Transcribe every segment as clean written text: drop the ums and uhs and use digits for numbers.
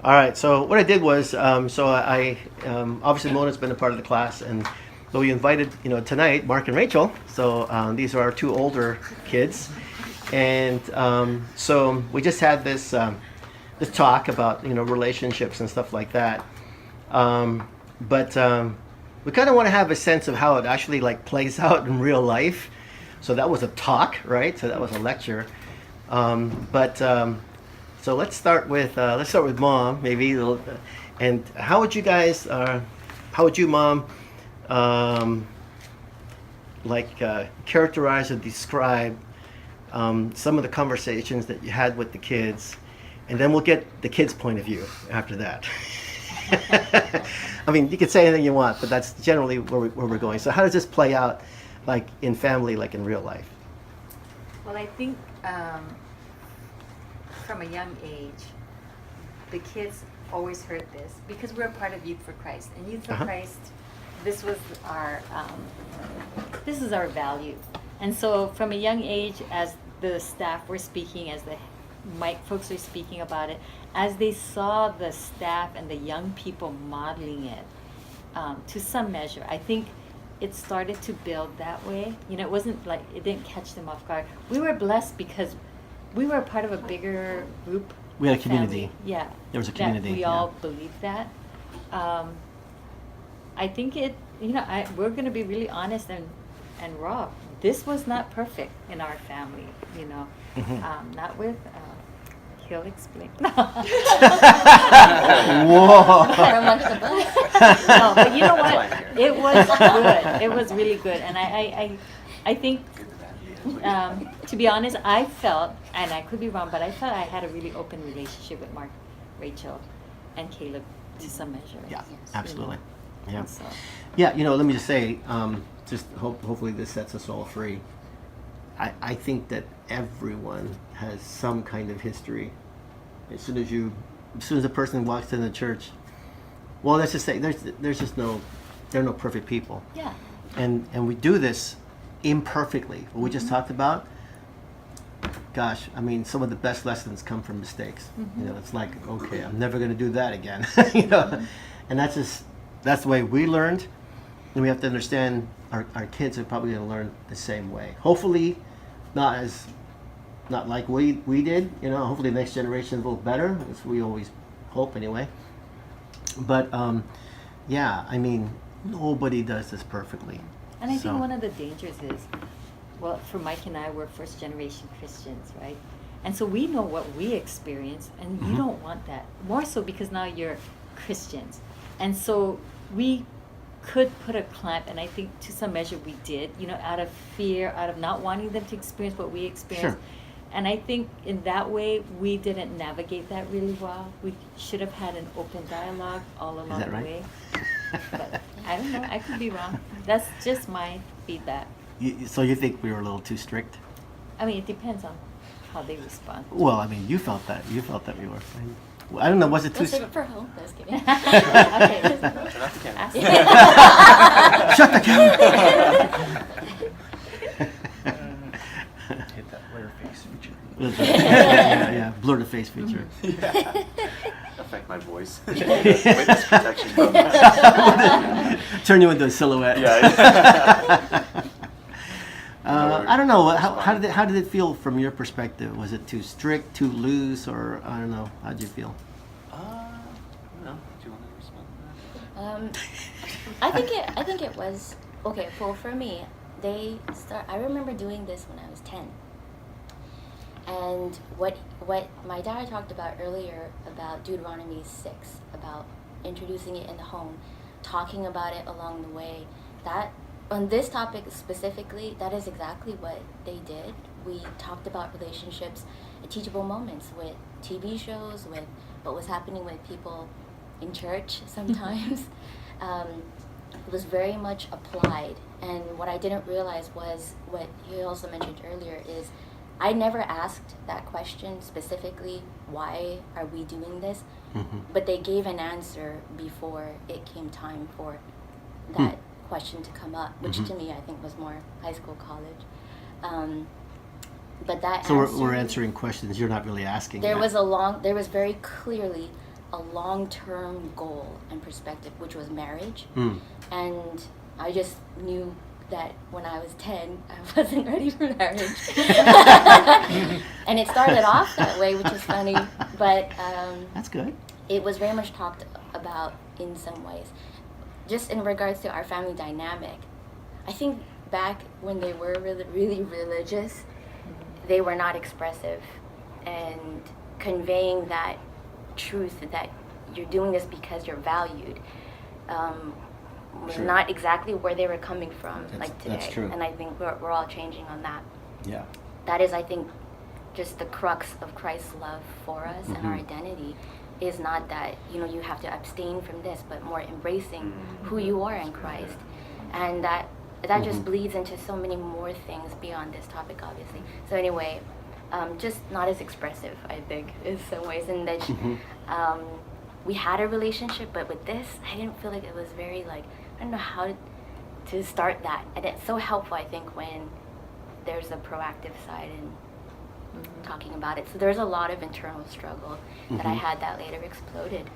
All right. So what I did was, obviously Mona's been a part of the class, and so we invited, tonight Mark and Rachel. So these are our two older kids, and so we just had this talk about relationships and stuff like that. But we kind of want to have a sense of how it actually like plays out in real life. So that was a talk, right? So that was a lecture. So let's start with mom, maybe. And how would you guys? How would you, mom, characterize or describe some of the conversations that you had with the kids, and then we'll get the kids' point of view after that. I mean, you could say anything you want, but that's generally where we're going. So how does this play out, like in family, like in real life? Well, I think from a young age, the kids always heard this because we're a part of Youth for Christ, and Youth for Christ, this was this is our value. And so from a young age, as the staff were speaking, as the Mike folks were speaking about it, as they saw the staff and the young people modeling it, to some measure, I think it started to build that way. It wasn't like it didn't catch them off guard. We were blessed because we were a part of a bigger group. We had a community. Family. Yeah. There was a community. We all believed that. I think we're going to be really honest and raw. This was not perfect in our family, not with, he'll explain. Whoa. No, but you know what? It was good. It was really good. And I think, to be honest, I felt, and I could be wrong, but I felt I had a really open relationship with Mark, Rachel, and Caleb to some measure. Yeah, absolutely. Yeah. So. Yeah, let me just say, hopefully this sets us all free. I think that everyone has some kind of history. As soon as a person walks in the church, well, let's just say there are no perfect people. Yeah. And we do this imperfectly. What we just talked about, gosh, I mean, some of the best lessons come from mistakes. It's like, okay, I'm never going to do that again. And that's the way we learned. And we have to understand our kids are probably going to learn the same way. Hopefully, not like we did. Hopefully the next generation is a little better. As we always hope, anyway. But yeah, I mean, nobody does this perfectly. And I think one of the dangers is, well, for Mike and I, we're first generation Christians, right? And so we know what we experienced, and you don't want that. More so because now you're Christians. And so we could put a clamp, and I think to some measure we did, out of fear, out of not wanting them to experience what we experienced. Sure. And I think in that way, we didn't navigate that really well. We should have had an open dialogue all along the way. But I don't know. I could be wrong. That's just my feedback. So you think we were a little too strict? I mean, it depends on how they respond. Well, I mean, you felt that we were. I don't know. Was it too? Let's save it for home. I was kidding. Okay. Shut the camera. Hit that blur face feature. yeah, blur the face feature. Yeah. Affect my voice. Witness protection bonus. Turn you into a silhouette. Yeah. I don't know. How did it feel from your perspective? Was it too strict, too loose, or I don't know? How did you feel? No. Do you want to respond to that? I think it was okay. Well, for me, I remember doing this when I was 10. And what my dad talked about earlier about Deuteronomy 6, about introducing it in the home, talking about it along the way, that on this topic specifically, that is exactly what they did. We talked about relationships, teachable moments with TV shows, with what was happening with people in church sometimes. It was very much applied. And what I didn't realize was what you also mentioned earlier is I never asked that question specifically, why are we doing this? But they gave an answer before it came time for that question to come up, which to me I think was more high school, college. But that so answer, we're answering questions you're not really asking. there was very clearly a long-term goal and perspective, which was marriage. And I just knew that when I was 10, I wasn't ready for marriage. And it started off that way, which is funny, but that's good. it was very much talked about in some ways. Just in regards to our family dynamic, I think back when they were really, really religious, they were not expressive, and conveying that truth that you're doing this because you're valued was True. not exactly where they were coming from, like today. That's true. And I think we're all changing on that. Yeah. That is, I think, just the crux of Christ's love for us and our identity is not that, you have to abstain from this, but more embracing who you are in Christ. And that just bleeds into so many more things beyond this topic, obviously. So anyway, just not as expressive, I think, in some ways. And that we had a relationship, but with this, I didn't feel like it was very, I don't know how to start that. And it's so helpful, I think, when there's a proactive side and talking about it. So there's a lot of internal struggle that I had that later exploded.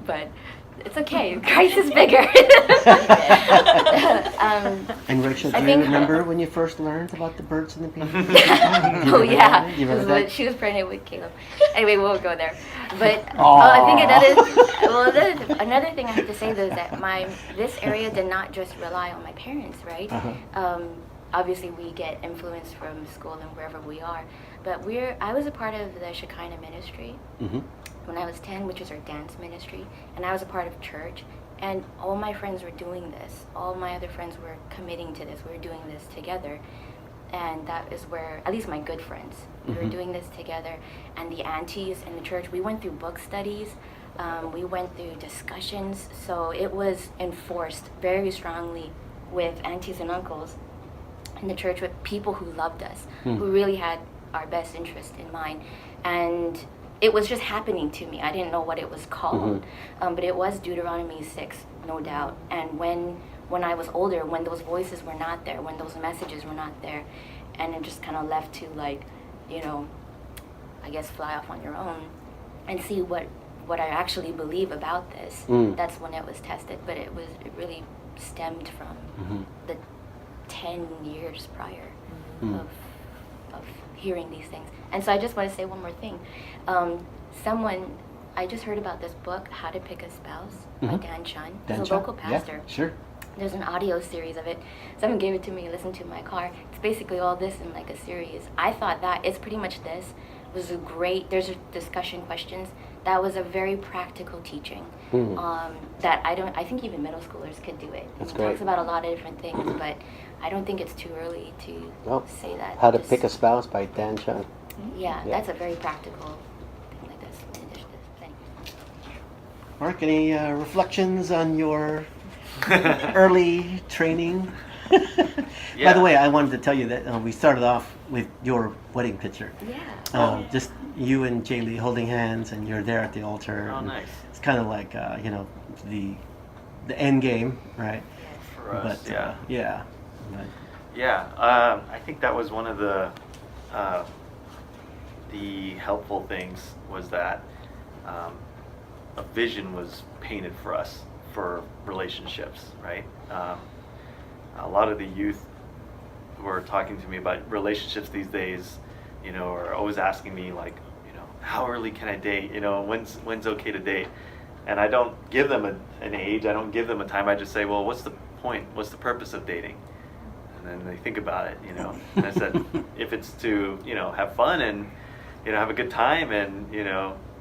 But it's okay. Christ is bigger. And Rachel, do I you think- remember when you first learned about the birds and the bees? Oh yeah, You remember that? she was pregnant with Caleb. Anyway, we won't go there. But I think another thing I have to say though is that this area did not just rely on my parents, right? Obviously, we get influence from school and wherever we are, but I was a part of the Shekinah ministry when I was 10, which is our dance ministry, and I was a part of church. And all my friends were doing this. All my other friends were committing to this. We were doing this together. And that is where, at least my good friends, we were doing this together. And the aunties in the church, we went through book studies. We went through discussions. So it was enforced very strongly with aunties and uncles in the church, with people who loved us, who really had our best interest in mind. And it was just happening to me. I didn't know what it was called, but it was Deuteronomy 6, no doubt. And when I was older, when those voices were not there, when those messages were not there, and it just kind of left to I guess fly off on your own and see what I actually believe about this. That's when it was tested. But it really stemmed from the 10 years prior of hearing these things. And so I just want to say one more thing. I just heard about this book, How to Pick a Spouse, by Dan Chun. He's a local pastor. Yeah, sure. There's an audio series of it. Someone gave it to me, listened to in my car. It's basically all this in a series. I thought that it's pretty much this. It was there's a discussion questions. That was a very practical teaching. That I think even middle schoolers could do it. That's It great. talks about a lot of different things, but I don't think it's too early to say that. How to Just- Pick a Spouse by Dan Chun. Yeah, that's a very practical thing like this. In addition to this thing. Mark, any reflections on your early training? By the way, I wanted to tell you that we started off with your wedding picture. Yeah. Just you and Jaylee holding hands, and you're there at the altar. Oh, and nice. It's kind of like the end game, right? For us, yeah. Yeah. But, Yeah, I think that was one of the helpful things was that a vision was painted for us for relationships, right? A lot of the youth who are talking to me about relationships these days, are always asking me how early can I date? When's okay to date? And I don't give them an age. I don't give them a time. I just say, well, what's the point? What's the purpose of dating? And then they think about it, And I said, if it's to, have fun and, have a good time and,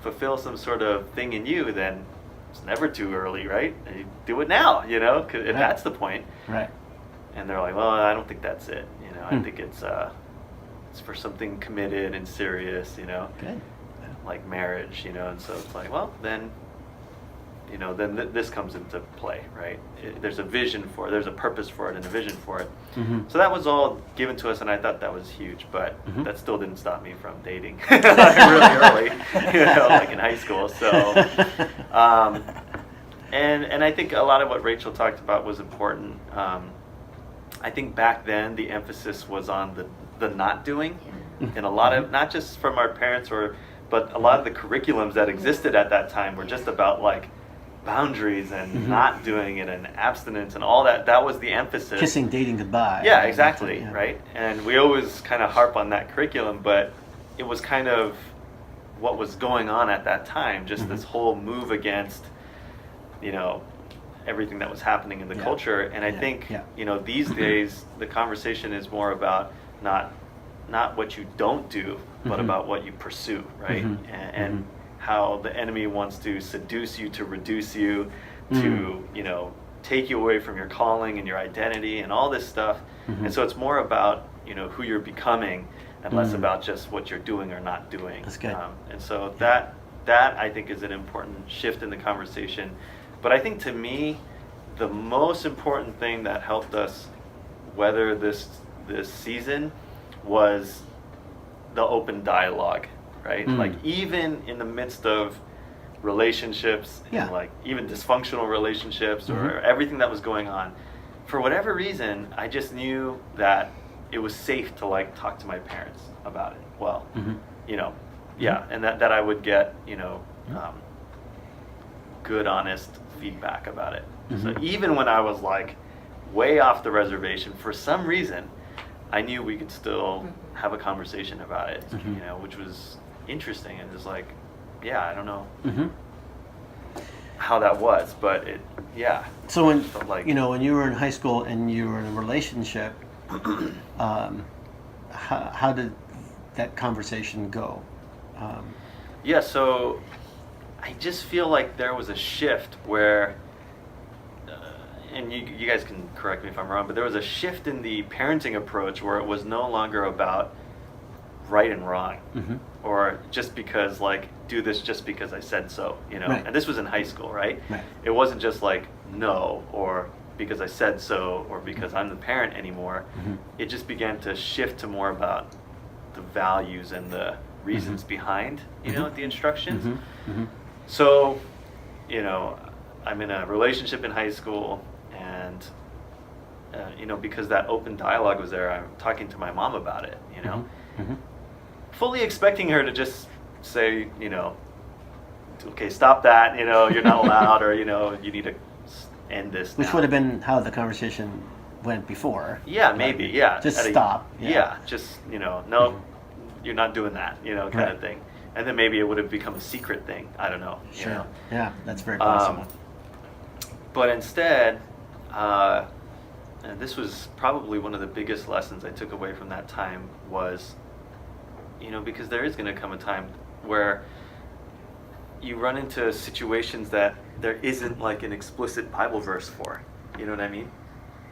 fulfill some sort of thing in you, then it's never too early, right? And you do it now, if that's the point. right. And they're like, well, I don't think that's it. I think it's for something committed and serious, Good. like marriage, and so it's like, well, then, then this comes into play, right? There's a vision for it, there's a purpose for it and a vision for it. So that was all given to us, and I thought that was huge, but that still didn't stop me from dating really early, like in high school. So, and I think a lot of what Rachel talked about was important. I think back then the emphasis was on the not doing, and a lot of, not just from our parents or but a lot of the curriculums that existed at that time were just about like boundaries and not doing it and abstinence and all that. That was the emphasis. Kissing, dating goodbye. Yeah, exactly, Yeah. right? And we always kind of harp on that curriculum, but it was kind of what was going on at that time, just this whole move against, you know, everything that was happening in the culture. And I think, you know, these days the conversation is more about not what you don't do, but about what you pursue, right? And how the enemy wants to seduce you, to reduce you, to, you know, take you away from your calling and your identity and all this stuff. And so it's more about, you know, who you're becoming and less about just what you're doing or not doing. That's good. And so that I think is an important shift in the conversation. But I think to me, the most important thing that helped us weather this season was the open dialogue, right? Like even in the midst of relationships, and like even dysfunctional relationships or everything that was going on, for whatever reason, I just knew that it was safe to like talk to my parents about it. Well, you know, and that I would get, you know, good, honest feedback about it. So even when I was like way off the reservation, for some reason, I knew we could still have a conversation about it, you know, which was interesting. And just like, I don't know how that was, but it, So when, felt like, you know, when you were in high school and you were in a relationship, how did that conversation go? So I just feel like there was a shift where, and you guys can correct me if I'm wrong, but there was a shift in the parenting approach where it was no longer about right and wrong, or just because like do this just because I said so, you know. Right. And this was in high school, right? Right. It wasn't just like no or because I said so or because I'm the parent anymore. It just began to shift to more about the values and the reasons behind, you know, the instructions. So, you know, I'm in a relationship in high school, and you know, because that open dialogue was there, I'm talking to my mom about it, you know, fully expecting her to just say, you know, okay, stop that, you know, you're not allowed, or, you know, you need to end this Which now. would have been how the conversation went before. Yeah, maybe, Just At a- stop. just, you know, no, you're not doing that, you know, kind of thing. And then maybe it would have become a secret thing. I don't know. You Sure. know? Yeah, that's very possible. But instead, and this was probably one of the biggest lessons I took away from that time was, you know, because there is going to come a time where you run into situations that there isn't like an explicit Bible verse for. You know what I mean?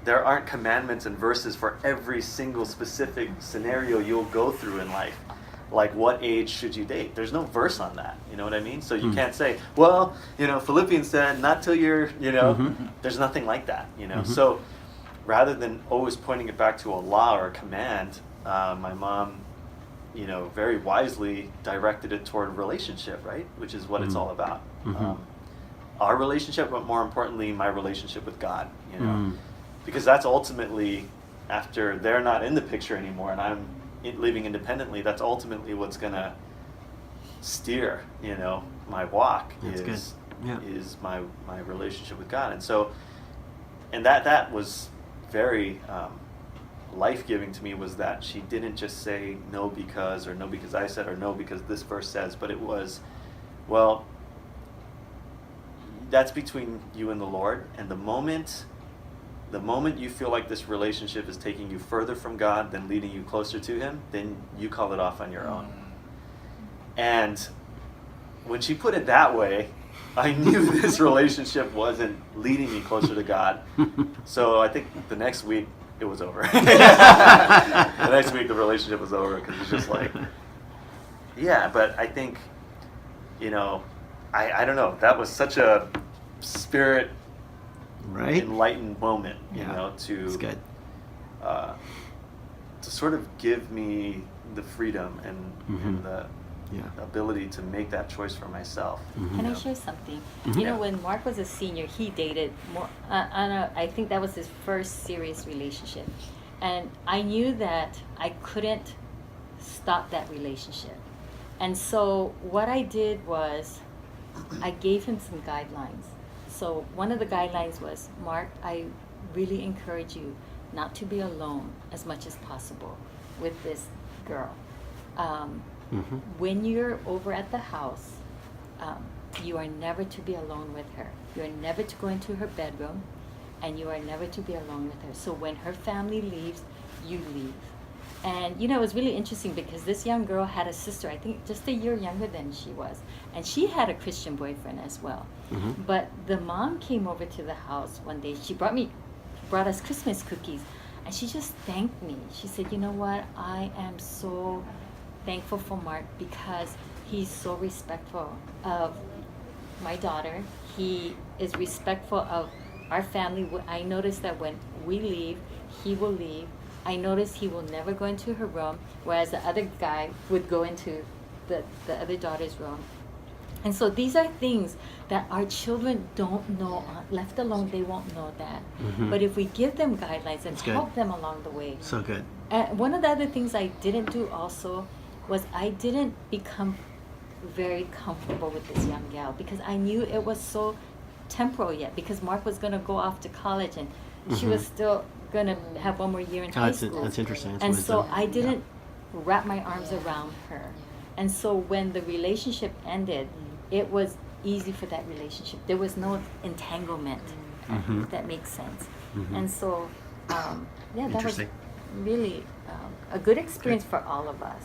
There aren't commandments and verses for every single specific scenario you'll go through in life. Like, what age should you date? There's no verse on that. You know what I mean? So you can't say, well, you know, Philippians said not till you're, you know, there's nothing like that, you know. So rather than always pointing it back to a law or a command, my mom, you know, very wisely directed it toward a relationship, right? Which is what it's all about. Our relationship, but more importantly, my relationship with God, you know. Because that's ultimately, after they're not in the picture anymore and I'm living independently, that's ultimately what's going to steer, you know, my walk. That's good. Is my relationship with God. And so, and that was very life-giving to me, was that she didn't just say no because, or no because I said, or no because this verse says, but it was, well, that's between you and the Lord, and the moment you feel like this relationship is taking you further from God than leading you closer to Him, then you call it off on your own. And when she put it that way, I knew this relationship wasn't leading me closer to God. So I think the next week it was over. The next week the relationship was over, because it's just like, yeah, but I think, you know, I don't know, that was such a spirit enlightened moment, you know, It's good. to sort of give me the freedom and the ability to make that choice for myself. Can I share something? You know, when Mark was a senior, he dated more. I think that was his first serious relationship, and I knew that I couldn't stop that relationship. And so what I did was I gave him some guidelines. So one of the guidelines was, Mark, I really encourage you not to be alone as much as possible with this girl. When you're over at the house, you are never to be alone with her. You are never to go into her bedroom, and you are never to be alone with her. So when her family leaves, you leave. And you know, it was really interesting because this young girl had a sister, I think just a year younger than she was, and she had a Christian boyfriend as well. But the mom came over to the house one day. She brought us Christmas cookies, and she just thanked me. She said, you know what, I am so thankful for Mark because he's so respectful of my daughter. He is respectful of our family. I noticed that when we leave, he will leave. I noticed he will never go into her room, whereas the other guy would go into the other daughter's room. And so these are things that our children don't know. Left alone, they won't know that. But if we give them guidelines and help them along the way. So good. One of the other things I didn't do also was I didn't become very comfortable with this young gal because I knew it was so temporal yet, because Mark was going to go off to college and she was still going to have one more year in high school. That's interesting. That's and wisdom. so I didn't wrap my arms around her. And so when the relationship ended, it was easy for that relationship. There was no entanglement, if that makes sense. And so, that was Interesting. really a good experience for all of us.